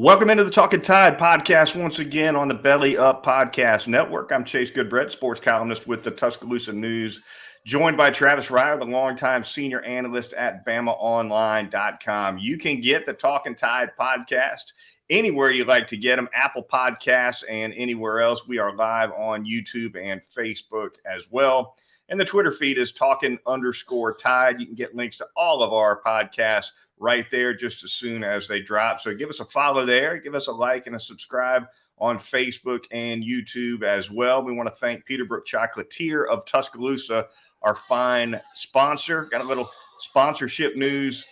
Welcome into the Talkin Tide podcast once again on the Belly Up Podcast Network. I'm Chase Goodbread, sports columnist with the Tuscaloosa News, joined by Travis Reier, the longtime senior analyst at BamaOnline.com. You can get the Talkin Tide podcast anywhere you like to get them, Apple Podcasts and anywhere else. We are live on YouTube and Facebook as well. And the Twitter feed is Talkin_Tide. You can get links to all of our podcasts right there just as soon as they drop. So give us a follow there. Give us a like and a subscribe on Facebook and YouTube as well. We want to thank Peterbrook Chocolatier of Tuscaloosa, our fine sponsor. Got a little sponsorship news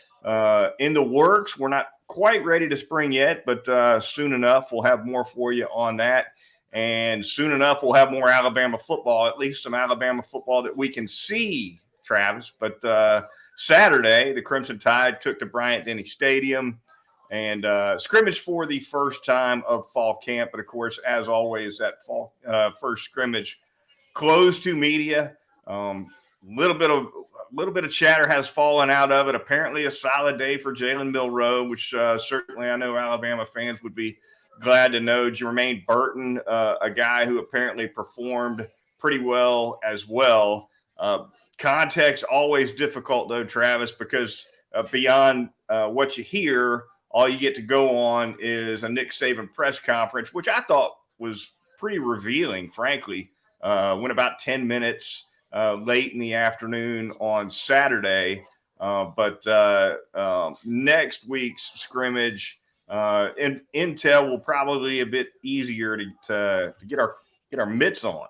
in the works. We're not quite ready to spring yet, but soon enough we'll have more for you on that. And soon enough we'll have more Alabama football, at least some Alabama football that we can see, Travis. But Saturday, the Crimson Tide took to Bryant-Denny Stadium and scrimmaged for the first time of fall camp. But, of course, as always, that fall first scrimmage closed to media. Little bit of chatter has fallen out of it. Apparently a solid day for Jalen Milroe, which certainly I know Alabama fans would be glad to know. Jermaine Burton, a guy who apparently performed pretty well as well. Context always difficult, though, Travis, because beyond what you hear, all you get to go on is a Nick Saban press conference, which I thought was pretty revealing, frankly. Went about 10 minutes late in the afternoon on Saturday. But next week's scrimmage, intel will probably be a bit easier to get our mitts on.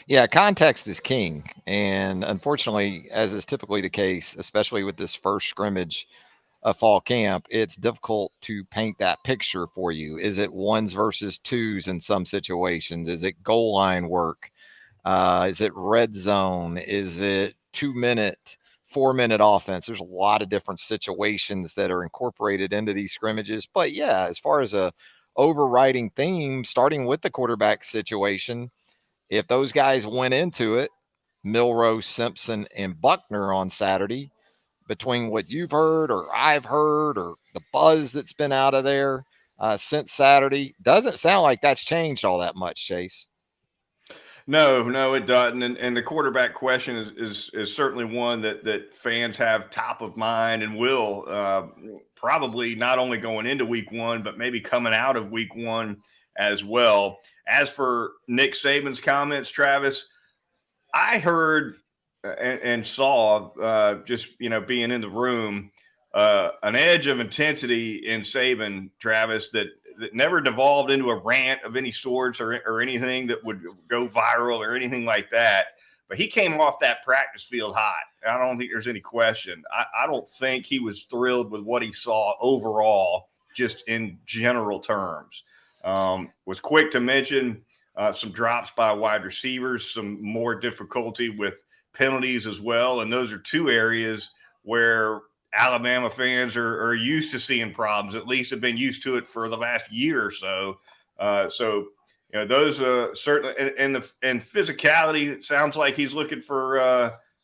Yeah, context is king. And unfortunately, as is typically the case, especially with this first scrimmage of fall camp, it's difficult to paint that picture for you. Is it ones versus twos in some situations? Is it goal line work? Is it red zone? Is it 2-minute, 4-minute offense? There's a lot of different situations that are incorporated into these scrimmages. But yeah, as far as a overriding theme, starting with the quarterback situation, if those guys went into it, Milroe, Simpson, and Buckner on Saturday, between what you've heard or I've heard or the buzz that's been out of there since Saturday, doesn't sound like that's changed all that much, Chase. No, it doesn't. And the quarterback question is certainly one that fans have top of mind and will probably not only going into week one, but maybe coming out of week one as well. As for Nick Saban's comments, Travis, I heard and saw just, being in the room, an edge of intensity in Saban, Travis, that never devolved into a rant of any sorts or anything that would go viral or anything like that. But he came off that practice field hot. I don't think there's any question. I don't think he was thrilled with what he saw overall, just in general terms. Was quick to mention some drops by wide receivers, some more difficulty with penalties as well. And those are two areas where Alabama fans are used to seeing problems, at least have been used to it for the last year or so. Those certainly, and physicality, it sounds like he's looking for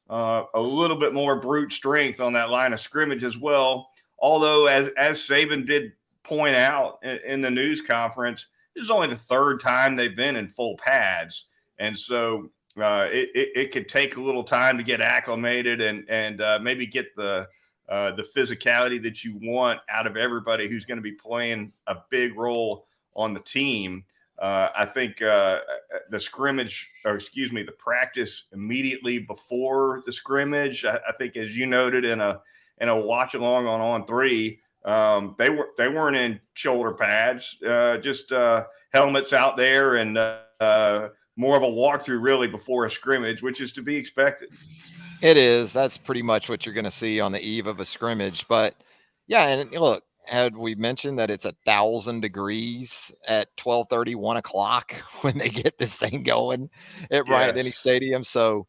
a little bit more brute strength on that line of scrimmage as well. Although, as Saban did point out in the news conference, this is only the third time they've been in full pads. And so it could take a little time to get acclimated and maybe get the physicality that you want out of everybody who's going to be playing a big role on the team. I think the practice immediately before the scrimmage, I think, as you noted in a watch along on 3, they weren't in shoulder pads, just helmets out there and more of a walkthrough really before a scrimmage, which is to be expected. It is. That's pretty much what you're going to see on the eve of a scrimmage. But yeah, and look, had we mentioned that it's 1,000 degrees at 12:30, 1 o'clock when they get this thing going at Bryant-Denny Stadium. So,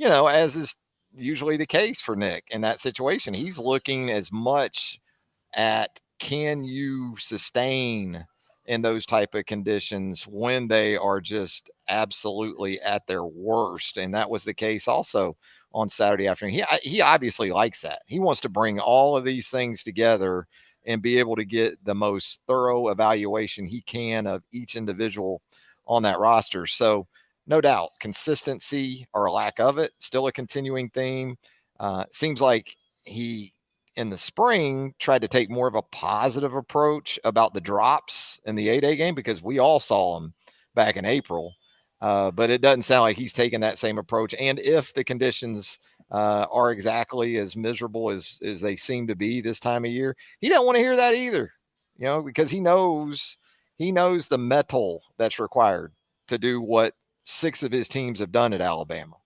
as is usually the case for Nick in that situation, he's looking as much at can you sustain in those type of conditions when they are just absolutely at their worst. And that was the case also on Saturday afternoon. He obviously likes that. He wants to bring all of these things together and be able to get the most thorough evaluation he can of each individual on that roster. So, no doubt, consistency or a lack of it, still a continuing theme. Seems like he, in the spring, tried to take more of a positive approach about the drops in the 8A game because we all saw them back in April. But it doesn't sound like he's taking that same approach. And if the conditions are exactly as miserable as they seem to be this time of year, he doesn't want to hear that either, because he knows the metal that's required to do what 6 of his teams have done at Alabama.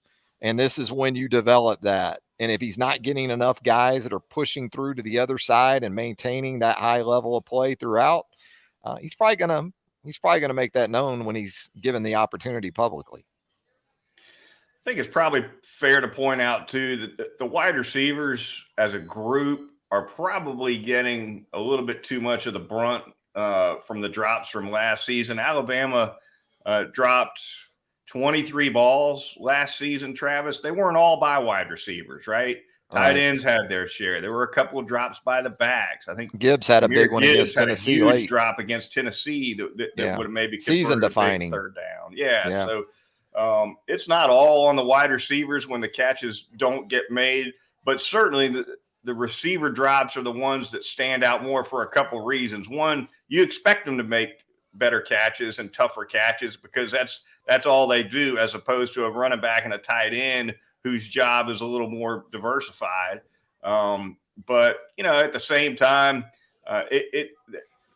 And this is when you develop that. And if he's not getting enough guys that are pushing through to the other side and maintaining that high level of play throughout, he's probably gonna make that known when he's given the opportunity publicly. I think it's probably fair to point out too that the wide receivers as a group are probably getting a little bit too much of the brunt from the drops from last season. Alabama dropped 23 balls last season, Travis. They weren't all by wide receivers, right? Tight ends had their share. There were a couple of drops by the backs. I think Gibbs had a big one against Tennessee. Huge late drop against Tennessee that would have maybe season defining third down. Yeah. So it's not all on the wide receivers when the catches don't get made, but certainly the receiver drops are the ones that stand out more for a couple of reasons. One, you expect them to make better catches and tougher catches because that's all they do, as opposed to a running back and a tight end whose job is a little more diversified. But at the same time,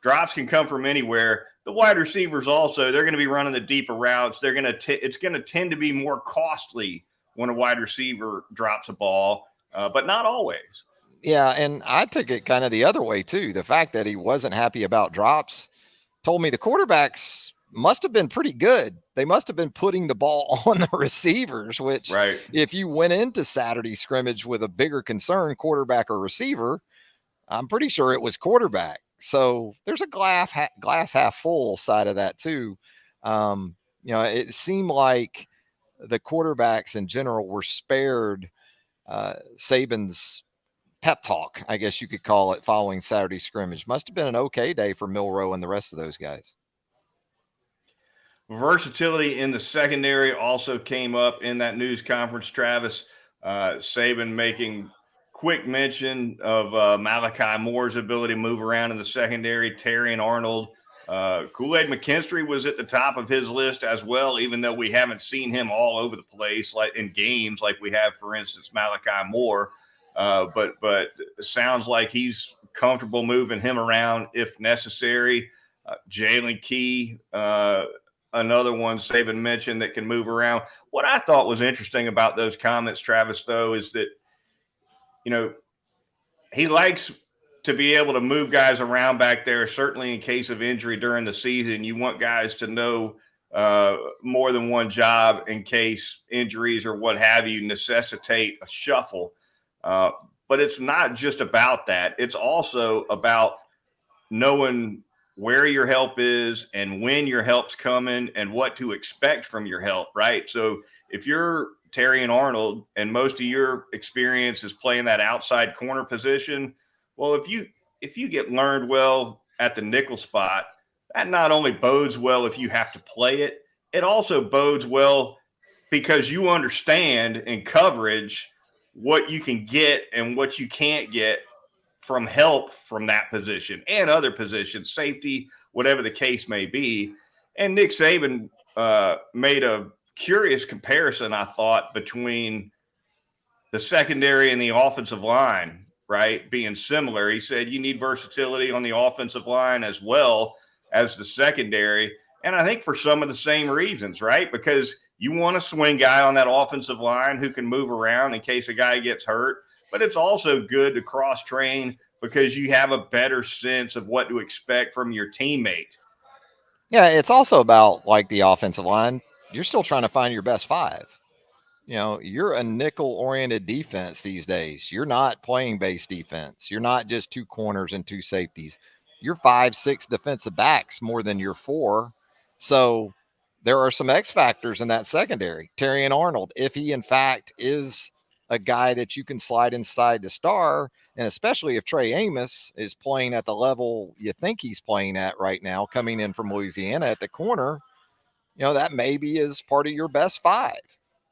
drops can come from anywhere. The wide receivers also, they're going to be running the deeper routes. It's going to tend to be more costly when a wide receiver drops a ball, but not always. Yeah, and I took it kind of the other way too. The fact that he wasn't happy about drops told me the quarterbacks must have been pretty good. They must have been putting the ball on the receivers, which right. If you went into Saturday scrimmage with a bigger concern, quarterback or receiver, I'm pretty sure it was quarterback. So there's a glass half full side of that too. It seemed like the quarterbacks in general were spared Saban's pep talk, I guess you could call it, following Saturday scrimmage. Must have been an okay day for Milroe and the rest of those guys. Versatility in the secondary also came up in that news conference, Travis. Saban making quick mention of Malachi Moore's ability to move around in the secondary. Terry and Arnold. Kool-Aid McKinstry was at the top of his list as well, even though we haven't seen him all over the place like in games like we have, for instance, Malachi Moore. But it sounds like he's comfortable moving him around if necessary. Jalen Key, another one Saban mentioned that can move around. What I thought was interesting about those comments, Travis, though, is that, he likes to be able to move guys around back there, certainly in case of injury during the season. You want guys to know more than one job in case injuries or what have you necessitate a shuffle. But it's not just about that. It's also about knowing where your help is and when your help's coming and what to expect from your help, right? So if you're Terry and Arnold and most of your experience is playing that outside corner position, well, if you get learned well at the nickel spot, that not only bodes well if you have to play it, it also bodes well because you understand in coverage what you can get and what you can't get from help from that position and other positions, safety, whatever the case may be. And Nick Saban made a curious comparison, I thought, between the secondary and the offensive line, right, being similar. He said you need versatility on the offensive line as well as the secondary. And I think for some of the same reasons, right, because you want a swing guy on that offensive line who can move around in case a guy gets hurt. But it's also good to cross-train because you have a better sense of what to expect from your teammate. Yeah, it's also about, like, the offensive line. You're still trying to find your best five. You're a nickel-oriented defense these days. You're not playing base defense. You're not just 2 corners and 2 safeties. You're 5, 6 defensive backs more than you're 4. So there are some X factors in that secondary. Terry and Arnold, if he in fact is a guy that you can slide inside the star. And especially if Trey Amos is playing at the level you think he's playing at right now, coming in from Louisiana at the corner, that maybe is part of your best five.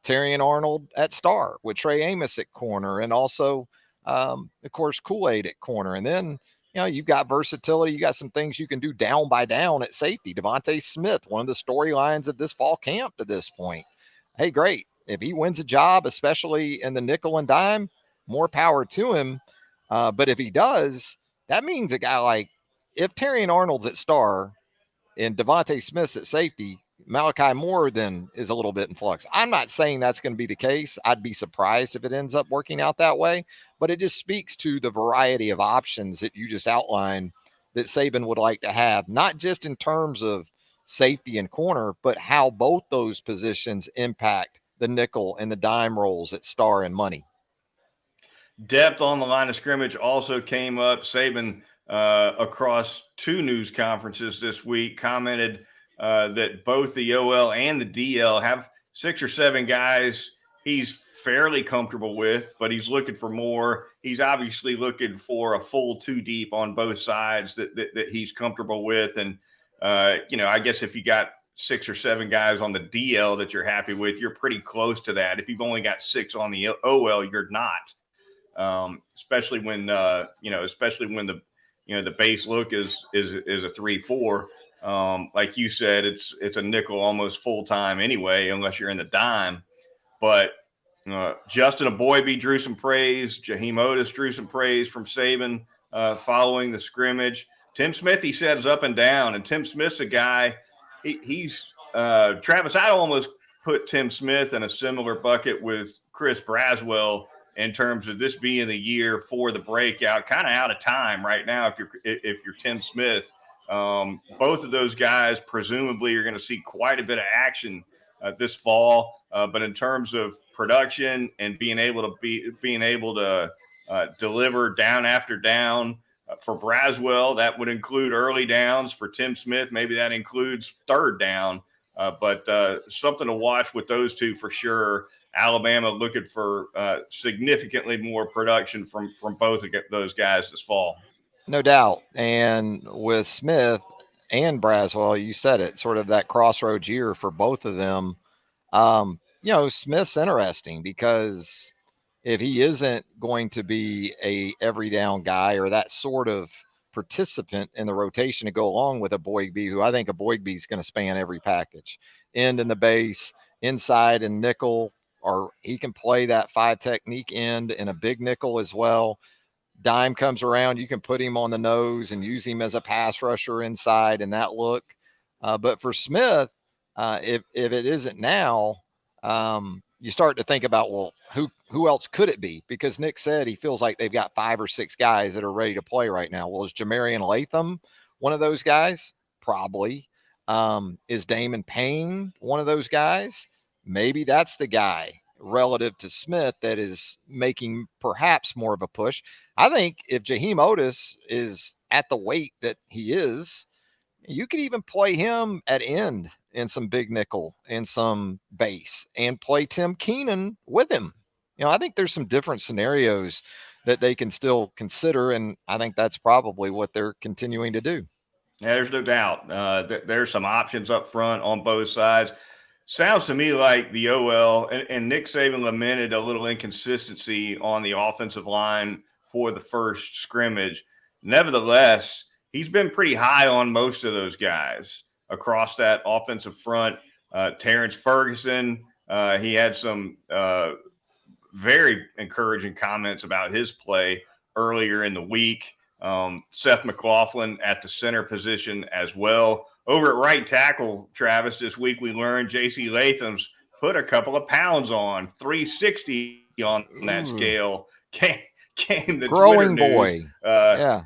Terrion Arnold at star with Trey Amos at corner, and also, of course, Kool-Aid at corner. And then, you've got versatility. You got some things you can do down by down at safety. Devontae Smith, one of the storylines of this fall camp to this point. Hey, great. If he wins a job, especially in the nickel and dime, more power to him. But if he does, that means a guy like, if Terrion Arnold's at star and Devontae Smith's at safety, Malachi Moore then is a little bit in flux. I'm not saying that's going to be the case. I'd be surprised if it ends up working out that way, but it just speaks to the variety of options that you just outlined that Saban would like to have, not just in terms of safety and corner, but how both those positions impact the nickel and the dime roles at star and money. Depth on the line of scrimmage also came up. Saban, across two news conferences this week, commented that both the OL and the DL have 6 or 7 guys he's fairly comfortable with, but he's looking for more. He's obviously looking for a full 2 deep on both sides that he's comfortable with. And, I guess if you got 6 or 7 guys on the DL that you're happy with, you're pretty close to that. If you've only got 6 on the OL, you're not. Especially when the the base look is a 3-4. Like you said, it's a nickel almost full time anyway, unless you're in the dime. But Justin Aboybe drew some praise. Jaheim Otis drew some praise from Saban following the scrimmage. Tim Smith, he said, is up and down, and Tim Smith's a guy. He's Travis. I almost put Tim Smith in a similar bucket with Chris Braswell in terms of this being the year for the breakout. Kind of out of time right now if you're Tim Smith. Both of those guys presumably are going to see quite a bit of action this fall. But in terms of production and being able to deliver down after down, for Braswell, that would include early downs. For Tim Smith, maybe that includes third down. But something to watch with those two for sure. Alabama looking for significantly more production from both of those guys this fall. No doubt. And with Smith and Braswell, you said it, sort of that crossroads year for both of them. Smith's interesting because if he isn't going to be a every down guy or that sort of participant in the rotation to go along with Aboybe, who I think Aboybe is going to span every package, end in the base, inside and nickel, or he can play that 5 technique end in a big nickel as well. Dime comes around, you can put him on the nose and use him as a pass rusher inside in that look. But for Smith, if it isn't now, you start to think about, well, who else could it be? Because Nick said he feels like they've got 5 or 6 guys that are ready to play right now. Well, is Jamarian Latham one of those guys? Probably. Is Damon Payne one of those guys? Maybe that's the guy relative to Smith that is making perhaps more of a push. I think if Jaheim Otis is at the weight that he is, you could even play him at end in some big nickel and some base and play Tim Keenan with him. I think there's some different scenarios that they can still consider, and I think that's probably what they're continuing to do. Yeah, there's no doubt. There's some options up front on both sides. Sounds to me like the OL and Nick Saban lamented a little inconsistency on the offensive line for the first scrimmage. Nevertheless, he's been pretty high on most of those guys across that offensive front. Terrence Ferguson, he had some very encouraging comments about his play earlier in the week. Seth McLaughlin at the center position as well. Over at right tackle, Travis, this week we learned J.C. Latham's put a couple of pounds on, 360 on that scale. Came the growing Twitter boy. News.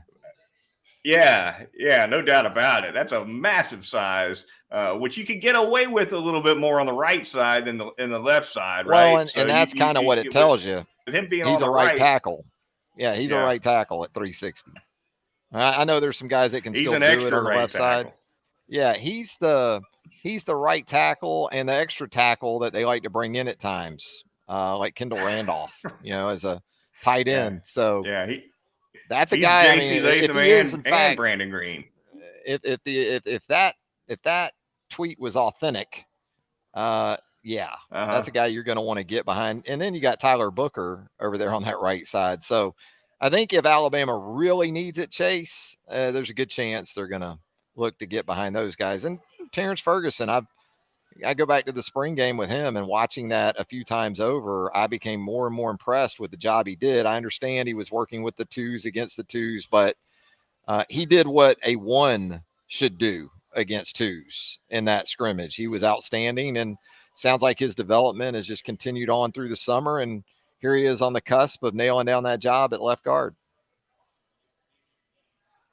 Yeah, no doubt about it. That's a massive size, which you could get away with a little bit more on the right side than in the left side, right? Well, and that's kind of what it tells you. With him being he's on a the right tackle. Yeah, he's a right tackle at 360. I know there's some guys that can still do it on the left side. Yeah, he's the right tackle and the extra tackle that they like to bring in at times. like Kendall Randolph, as a tight Yeah, end. So yeah. that's a He's guy. I J.C. mean, if Latham he is in and fact, Brandon Green. if that tweet was authentic, yeah, Uh-huh. that's a guy you're going to want to get behind. And then you got Tyler Booker over there on that right side. So I think if Alabama really needs it, Chase, there's a good chance they're going to look to get behind those guys. And Terrence Ferguson, I go back to the spring game with him and watching that a few times over, I became more and more impressed with the job he did. I understand he was working with the twos against the twos, but he did what a one should do against twos in that scrimmage. He was outstanding, and sounds like his development has just continued on through the summer. And here he is on the cusp of nailing down that job at left guard.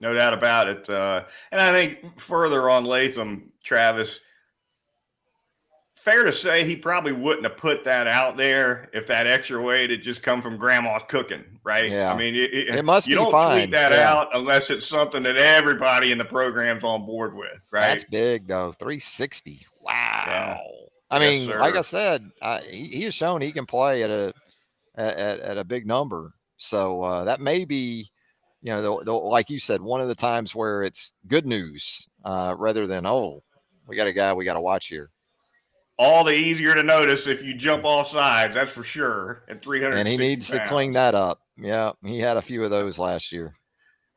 No doubt about it. And I think further on Latham, Travis, fair to say he probably wouldn't have put that out there if that extra weight had just come from grandma's cooking, right? I Yeah. mean, It must you be don't tweet fine. that Yeah. out unless it's something that everybody in the program's on board with, right? That's big, though. 360. Yeah. Wow. I Yes, mean, like I sir. said, he has shown he can play at a big number. So that may be, like you said, one of the times where it's good news rather than, oh, we got a guy we got to watch here. All the easier to notice if you jump off sides, that's for sure, at And he 360 needs to clean pounds. that up. Yeah, he had a few of those last year.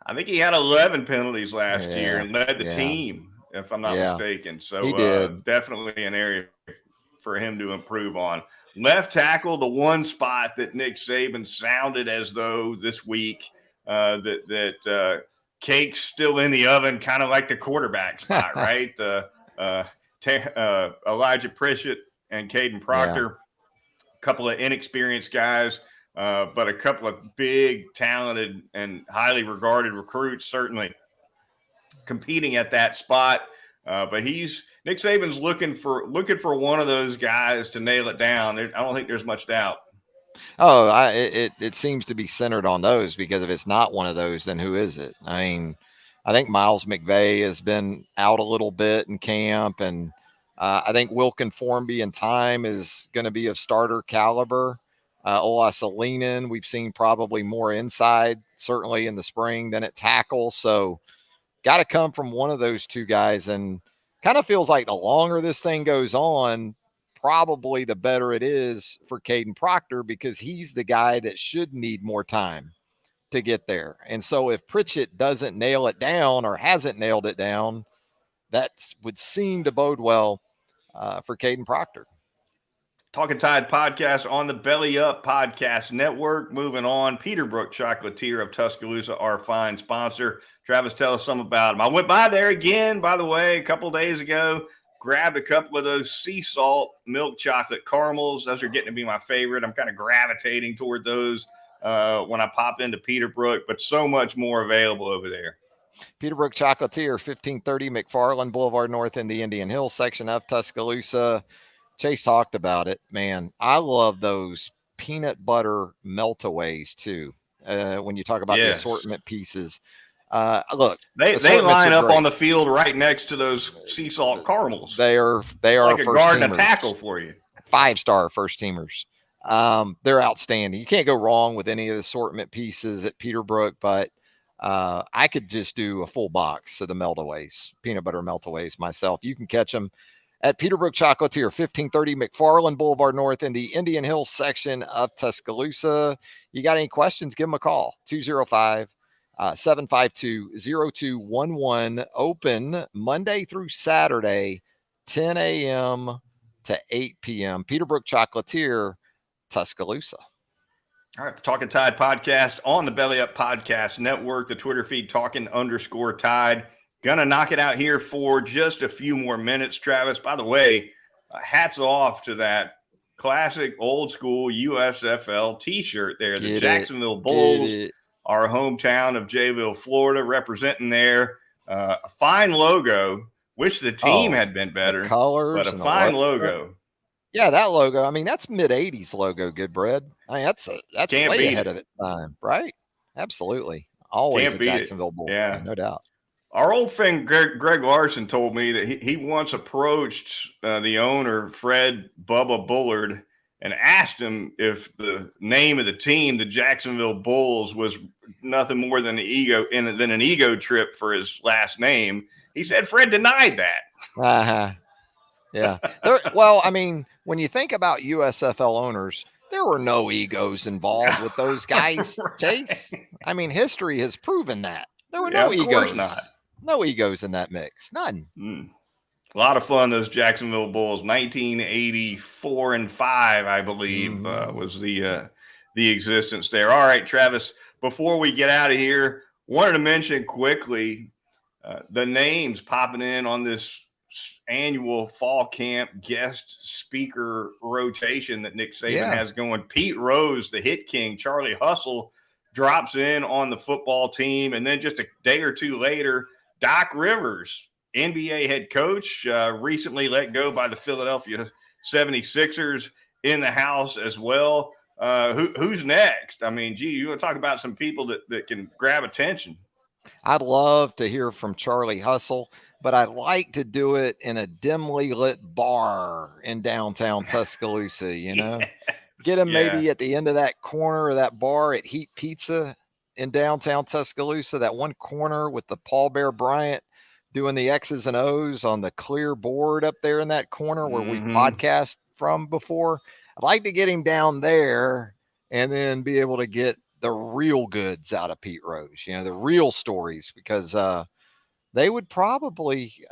I think he had 11 penalties last year Yeah, and led the yeah, team, if I'm not yeah. mistaken. He So did. definitely an area for him to improve on. Left tackle, the one spot that Nick Saban sounded as though this week that cake's still in the oven, kind of like the quarterback spot, right? Elijah Pritchett and Caden Yeah. Proctor, a couple of inexperienced guys, but a couple of big, talented, and highly regarded recruits, certainly competing at that spot. But Nick Saban's looking for one of those guys to nail it down. I don't think there's much doubt. Oh, it seems to be centered on those, because if it's not one of those, then who is it? I mean, I think Miles McVay has been out a little bit in camp, and I think Wilkin Formby in time is going to be of starter caliber. Ola Salinen, we've seen probably more inside, certainly in the spring, than at tackle. So got to come from one of those two guys. And kind of feels like the longer this thing goes on, probably the better it is for Caden Proctor, because he's the guy that should need more time to get there. And so if Pritchett doesn't nail it down or hasn't nailed it down, that would seem to bode well for Caden Proctor. Talkin Tide podcast on the Belly Up Podcast Network. Moving on, Peterbrook Chocolatier of Tuscaloosa, our fine sponsor. Travis, tell us something about him. I went by there again, by the way, a couple days ago. Grabbed a couple of those sea salt milk chocolate caramels. Those are getting to be my favorite. I'm kind of gravitating toward those when I pop into Peterbrook, but so much more available over there. Peterbrook Chocolatier, 1530 McFarland Boulevard North in the Indian Hills section of Tuscaloosa. Chase talked about it, man. I love those peanut butter meltaways too. When you talk about the Yes. assortment pieces, look, They line up on the field right next to those sea salt caramels. They are like a first guard and teamers. a tackle for you. 5-star first teamers. They're outstanding. You can't go wrong with any of the assortment pieces at Peterbrook, but I could just do a full box of the meltaways, peanut butter meltaways myself. You can catch them at Peterbrook Chocolatier, 1530 McFarland Boulevard North in the Indian Hills section of Tuscaloosa. You got any questions, give them a call, 205 752 0211. Open Monday through Saturday, 10 a.m. to 8 p.m. Peterbrook Chocolatier, Tuscaloosa. All right, the Talkin Tide podcast on the Belly Up Podcast Network, the Twitter feed Talkin_Tide. Gonna knock it out here for just a few more minutes, Travis. By the way, hats off to that classic old school USFL t-shirt there. The Jacksonville Bulls, our hometown of Jayville, Florida, representing there. A fine logo. Wish the team had been better. The colors, but a fine logo. Yeah, that logo. I mean, that's mid-'80s logo, Goodbread. I mean, that's way ahead of its time, right? Absolutely. Always a Jacksonville Bull. Yeah, no doubt. Our old friend Greg Larson told me that he once approached the owner, Fred Bubba Bullard, and asked him if the name of the team, the Jacksonville Bulls, was nothing more than an ego trip for his last name. He said Fred denied that. Uh-huh. Yeah. Well, I mean, when you think about USFL owners, there were no egos involved with those guys, Right. Chase. I mean, history has proven that. There were Yeah, no of course not. egos. No egos in that mix. None. A lot of fun, those Jacksonville Bulls. 1984 and 5, I believe, was the existence there. All right, Travis, before we get out of here, wanted to mention quickly the names popping in on this annual fall camp guest speaker rotation that Nick Saban has going. Pete Rose, the hit king, Charlie Hustle drops in on the football team. And then just a day or two later, Doc Rivers, NBA head coach, recently let go by the Philadelphia 76ers, in the house as well. Who's next? I mean, gee, you want to talk about some people that can grab attention? I'd love to hear from Charlie Hustle, but I'd like to do it in a dimly lit bar in downtown Tuscaloosa, Get him maybe at the end of that corner of that bar at Heat Pizza in downtown Tuscaloosa, that one corner with the Paul Bear Bryant doing the X's and O's on the clear board up there in that corner where we podcast from before. I'd like to get him down there and then be able to get the real goods out of Pete Rose, the real stories, because they would probably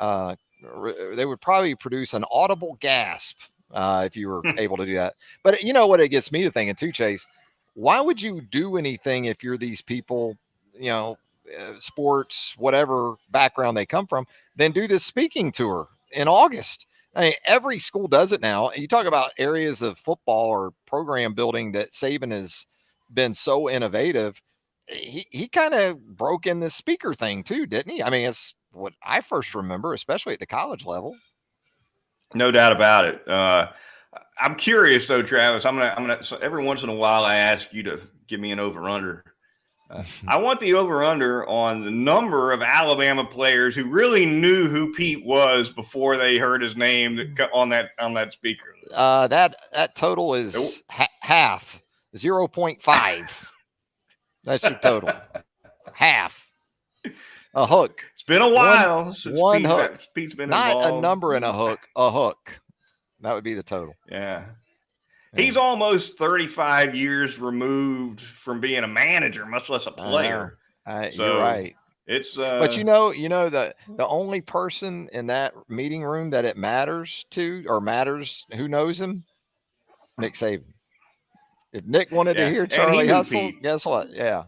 produce an audible gasp if you were able to do that. But you know what it gets me to thinking too, Chase? Why would you do anything if you're these people, sports, whatever background they come from, then do this speaking tour in August? I mean, every school does it now. You talk about areas of football or program building that Saban has been so innovative. He kind of broke in this speaker thing too, didn't he? I mean, it's what I first remember, especially at the college level. No doubt about it. I'm curious though, Travis. I'm gonna. So every once in a while, I ask you to give me an over/under. I want the over/under on the number of Alabama players who really knew who Pete was before they heard his name on that speaker. That total is half, 0.5. That's your total. Half. A hook. It's been a while since hook. Pete's been not involved. A number and a hook. A hook. That would be the total. Yeah. He's almost 35 years removed from being a manager, much less a player. You're right. It's but the only person in that meeting room that it matters to, or matters who knows him, Nick Saban. If Nick wanted to hear Charlie Hustle, guess what? Yeah,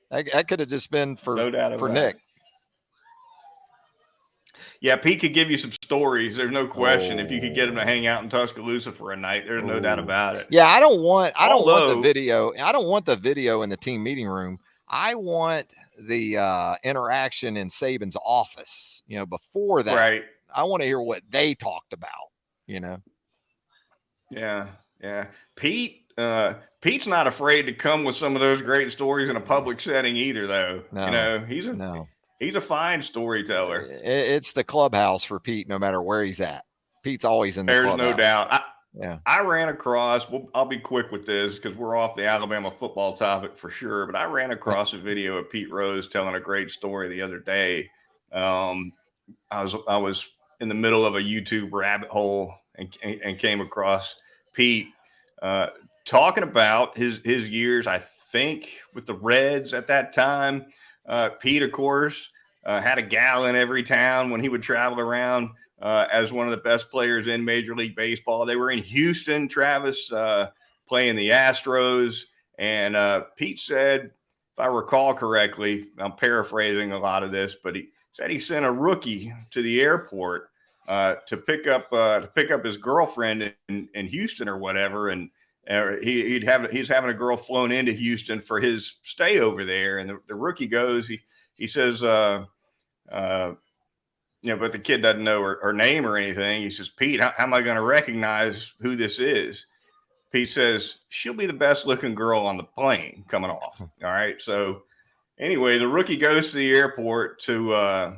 that could have just been for Nick. Yeah, Pete could give you some stories. There's no question. If you could get him to hang out in Tuscaloosa for a night, there's no doubt about it. Yeah, I don't want the video. I don't want the video in the team meeting room. I want the interaction in Saban's office. Before that, right. I want to hear what they talked about. Yeah. Pete's not afraid to come with some of those great stories in a public setting either, though. No, He's a fine storyteller. It's the clubhouse for Pete, no matter where he's at. Pete's always in the clubhouse. There's no doubt. I ran across, I'll be quick with this because we're off the Alabama football topic for sure, but I ran across a video of Pete Rose telling a great story the other day. I was in the middle of a YouTube rabbit hole and came across Pete talking about his years, I think, with the Reds at that time. Pete, of course, had a gal in every town when he would travel around as one of the best players in Major League Baseball. They were in Houston, Travis, playing the Astros. And Pete said, if I recall correctly, I'm paraphrasing a lot of this, but he said he sent a rookie to the airport to pick up his girlfriend in Houston or whatever. And he's having a girl flown into Houston for his stay over there. And the rookie goes, he says, but the kid doesn't know her name or anything. He says, Pete, how am I going to recognize who this is? Pete says, she'll be the best looking girl on the plane coming off. All right. So anyway, the rookie goes to the airport to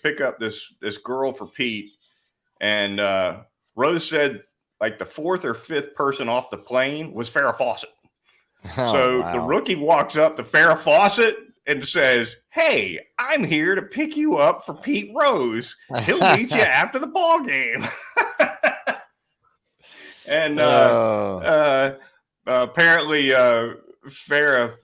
pick up this girl for Pete. And Rose said like the fourth or fifth person off the plane was Farrah Fawcett. Oh, So the wow. rookie walks up to Farrah Fawcett and says, "Hey, I'm here to pick you up for Pete Rose. He'll meet you after the ball game." And apparently, Farrah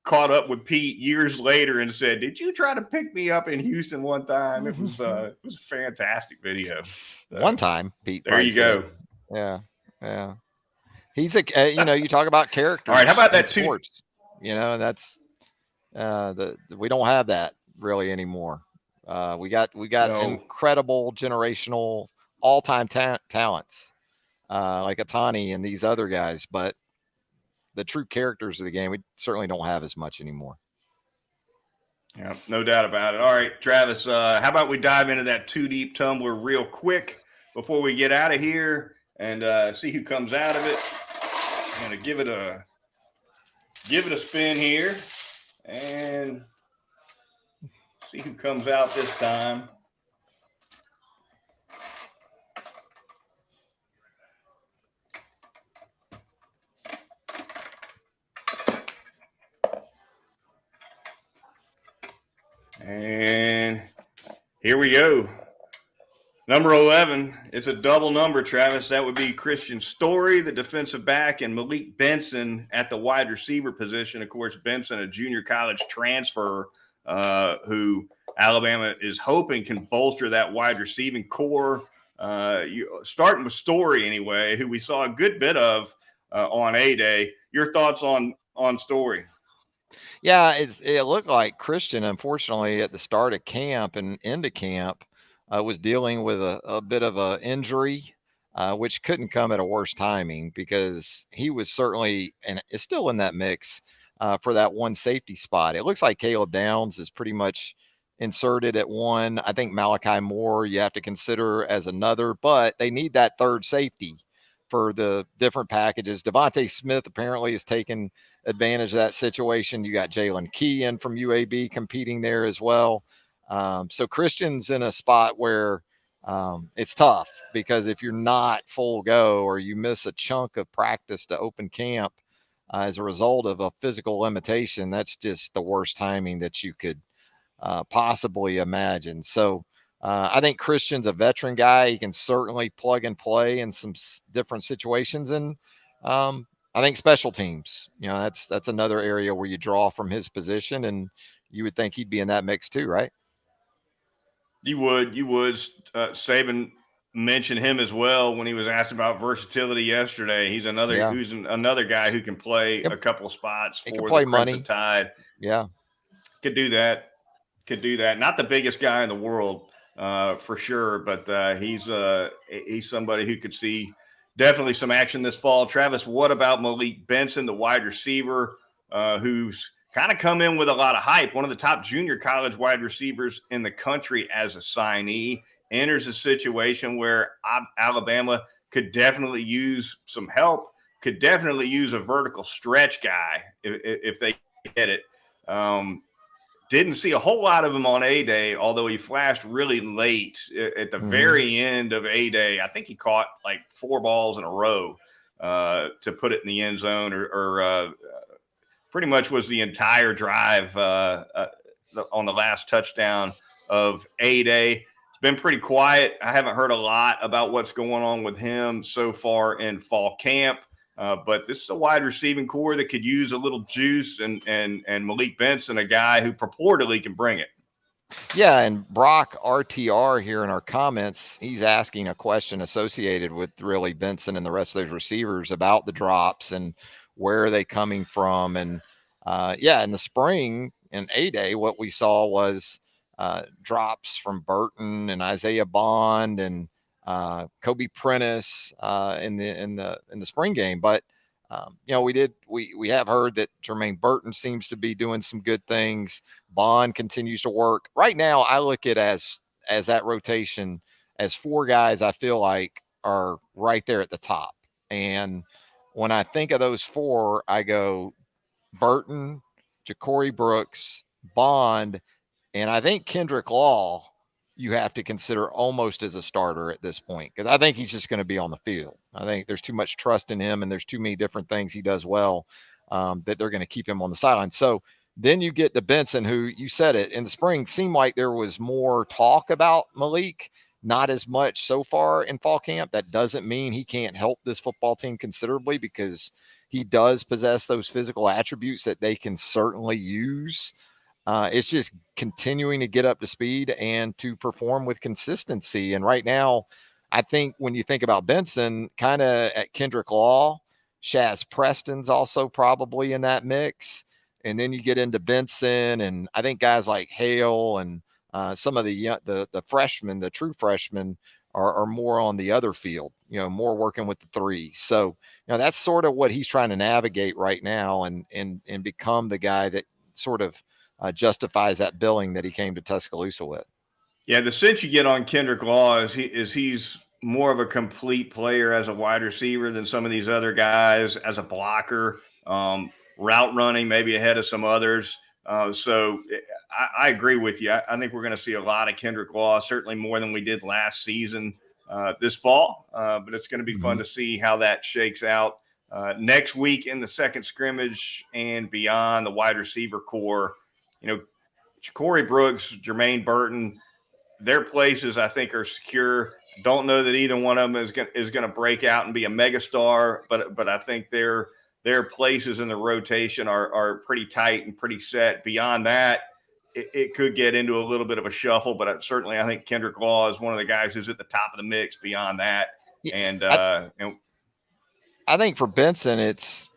caught up with Pete years later and said, "Did you try to pick me up in Houston one time?" It was a fantastic video. One time, Pete There probably you said. go. Yeah, yeah. He's you talk about characters. All right, how about in that two? sports? That's we don't have that really anymore. We got No, incredible generational all-time talents like Atani and these other guys, but the true characters of the game we certainly don't have as much anymore. yeah, no doubt about it. All right, Travis, how about we dive into that two deep tumbler real quick before we get out of here and see who comes out of it. I'm gonna give it a spin here and see who comes out this time. And here we go. Number 11, it's a double number, Travis. That would be Christian Story, the defensive back, and Malik Benson at the wide receiver position. Of course, Benson, a junior college transfer who Alabama is hoping can bolster that wide receiving core. Starting with Story, anyway, who we saw a good bit of on A-Day. Your thoughts on Story? Yeah, it looked like Christian, unfortunately, at the start of camp and into camp, was dealing with a bit of an injury, which couldn't come at a worse timing because he was certainly and is still in that mix for that one safety spot. It looks like Caleb Downs is pretty much inserted at one. I think Malachi Moore you have to consider as another, but they need that third safety for the different packages. Devontae Smith apparently has taken advantage of that situation. You got Jalen Key in from UAB competing there as well. So Christian's in a spot where it's tough because if you're not full go or you miss a chunk of practice to open camp as a result of a physical limitation, that's just the worst timing that you could possibly imagine. So I think Christian's a veteran guy. He can certainly plug and play in some different situations. And I think special teams, that's another area where you draw from his position, and you would think he'd be in that mix too, right? You would. Saban mentioned him as well when he was asked about versatility yesterday. He's another guy who can play Yep. a couple of spots He can for the play Crimson money. Tide. Yeah. Could do that. Not the biggest guy in the world for sure, but he's somebody who could see definitely some action this fall. Travis, what about Malik Benson, the wide receiver, who's kind of come in with a lot of hype, one of the top junior college wide receivers in the country as a signee, enters a situation where Alabama could definitely use some help, could definitely use a vertical stretch guy if they get it. Didn't see a whole lot of him on A-Day, although he flashed really late at the very end of A-Day. I think he caught like 4 balls in a row to put it in the end zone or pretty much was the entire drive on the last touchdown of A-Day. It's been pretty quiet. I haven't heard a lot about what's going on with him so far in fall camp. But this is a wide receiving core that could use a little juice, and Malik Benson, a guy who purportedly can bring it. Yeah, and Brock RTR here in our comments, he's asking a question associated with really Benson and the rest of those receivers about the drops and where are they coming from. And in the spring in A-Day, what we saw was drops from Burton and Isaiah Bond and Kobe Prentice in the spring game. But we have heard that Jermaine Burton seems to be doing some good things. Bond continues to work. Right now, I look at as that rotation as 4 guys I feel like are right there at the top. And when I think of those 4, I go Burton, Ja'Cory Brooks, Bond, and I think Kendrick Law, you have to consider almost as a starter at this point, because I think he's just going to be on the field. I think there's too much trust in him, and there's too many different things he does well that they're going to keep him on the sideline. So then you get to Benson, who, you said it, in the spring seemed like there was more talk about Malik, not as much so far in fall camp. That doesn't mean he can't help this football team considerably, because he does possess those physical attributes that they can certainly use. It's just continuing to get up to speed and to perform with consistency. And right now, I think when you think about Benson, kind of at Kendrick Law, Shaz Preston's also probably in that mix. And then you get into Benson, and I think guys like Hale and some of the freshmen, the true freshmen, are more on the other field, more working with the three. So, that's sort of what he's trying to navigate right now, and become the guy that sort of justifies that billing that he came to Tuscaloosa with. Yeah, the sense you get on Kendrick Law is he's more of a complete player as a wide receiver than some of these other guys as a blocker, route running maybe ahead of some others. So I agree with you. I think we're going to see a lot of Kendrick Law, certainly more than we did last season this fall. But it's going to be fun to see how that shakes out next week in the second scrimmage and beyond. The wide receiver core, Corey Brooks, Jermaine Burton, their places I think are secure. Don't know that either one of them is going to break out and be a megastar, but I think their places in the rotation are pretty tight and pretty set. Beyond that, it could get into a little bit of a shuffle, but I think Kendrick Law is one of the guys who's at the top of the mix beyond that. Yeah, and I think for Benson,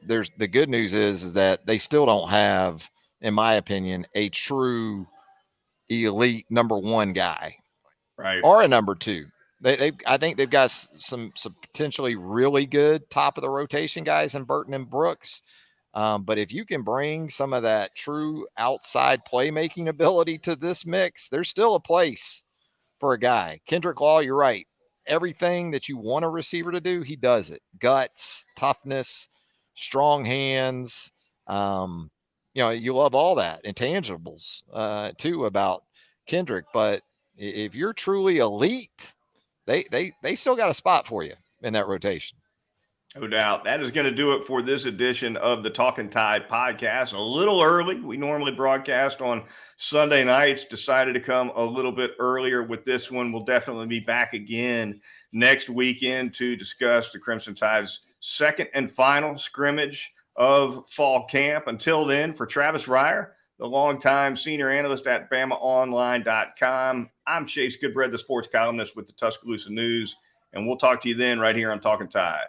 there's the good news is that they still don't have, in my opinion, a true elite number one guy, right, or a number two. I think they've got some potentially really good top of the rotation guys in Burton and Brooks. But if you can bring some of that true outside playmaking ability to this mix, there's still a place for a guy. Kendrick Law, you're right. Everything that you want a receiver to do, he does it. Guts, toughness, strong hands. You love all that, intangibles too about Kendrick. But if you're truly elite, they still got a spot for you in that rotation. no doubt. That is going to do it for this edition of the Talkin Tide podcast. A little early. We normally broadcast on Sunday nights. Decided to come a little bit earlier with this one. We'll definitely be back again next weekend to discuss the Crimson Tide's second and final scrimmage of fall camp. Until then, for Travis Reier, the longtime senior analyst at BamaOnline.com, I'm Chase Goodbread, the sports columnist with the Tuscaloosa News, and we'll talk to you then right here on Talkin Tide.